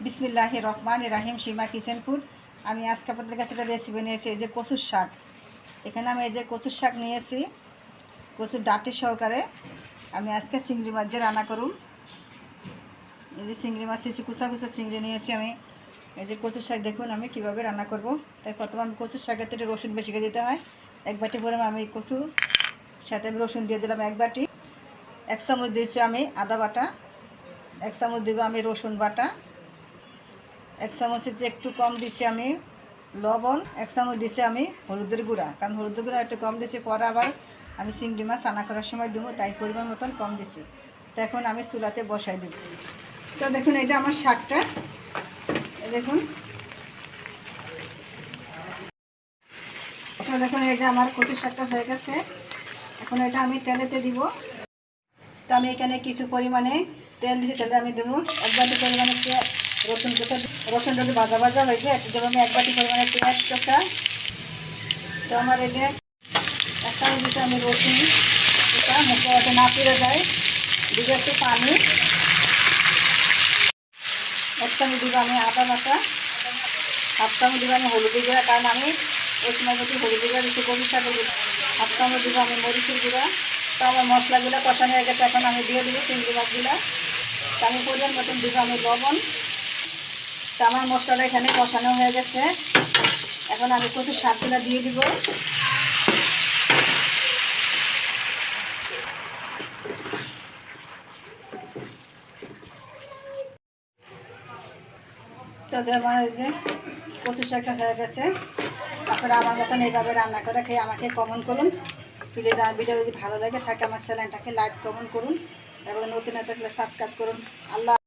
বিসমিল্লাহির রহমানির রহিম। সীমা কিচেনপুর। আমি আজকে আপনাদের কাছে একটা রেসিপি নিয়েছি, এই যে কচুর শাক। এখানে আমি এই যে কচুর শাক নিয়েছি, কচুর ডাঁটি সহকারে আমি আজকে চিংড়ি মাছ দিয়ে রান্না করুন। এই যে চিংড়ি মাছ নিয়েছি, কুচা কুচা চিংড়ি নিয়েছি আমি। এই যে কচুর শাক দেখুন আমি কীভাবে রান্না করব। তাই প্রথমে আমি কচুর শাকের থেকে রসুন বেশি করে দিতে হয়। এক বাটি পরিমাণ আমি কচু সাথে আমি রসুন দিয়ে দিলাম এক বাটি। 1 চামচ দিয়েছি আমি আদা বাটা, 1 চামচ দেবো আমি রসুন বাটা, 1 চামচের যে একটু কম দিছি আমি লবণ, 1 চামচ দিছি আমি হলুদের গুঁড়া, কারণ হলুদের গুঁড়া একটু কম দিছি, পরে আবার আমি চিংড়ি মাছ রান্না করার সময় দেবো, তাই পরিমাণ মতন কম দিছি। তো এখন আমি চুলাতে বসাই দেব। তো দেখুন এই যে আমার শাকটা, দেখুন তো দেখুন এই যে আমার কচু শাকটা হয়ে গেছে। এখন এটা আমি তেলেতে দিব। তো আমি এখানে কিছু পরিমাণে তেল দিছি, তেলে আমি দেবো 1 বাটি পরিমাণে পেঁয়াজ, রসুনটা ভাজা ভাজা হয়েছে, একটু দেবো আমি 1 বাটি পরিমাণে পেঁয়াজ চোখা। তো আমার এই যে 1 চামচ দিচ্ছি আমি রসুন চোখা, মুখে যাতে না পুড়ে যায়। দিকে একটু পানি, 1 চামচ দিব আমি আদা বাটা, 1/2 চামচ দিব আমি হলুদের গুঁড়া, কারণ আমি ওই সময় যদি হলুদের গুঁড়া দিচ্ছি কচুর শাকের গুঁড়া। 1/2 চামচ দিব আমি মরিচের গুঁড়া। তো আমার মশলাগুলো কষানো হয়ে গেছে, এখন আমি দিয়ে দেবো চিংড়ি মাছগুলো। তো আমি পরিমাণ মতন দিব আমি লবণ। তো আমার মশলাটা এখানে কষানো হয়ে গেছে, এখন আমি কচুর শাকগুলো দিয়ে দিব। তো আমার এই যে কচুর শাকটা হয়ে গেছে। আপনারা আমার মতন এইভাবে রান্না করে খেয়ে আমাকে কমেন্ট করুন। প্লিজ আমার ভিডিও যদি ভালো লাগে থাকে আমার চ্যানেলটাকে লাইক কমেন্ট করুন এবং নতুন থাকলে সাবস্ক্রাইব করুন। আল্লাহ।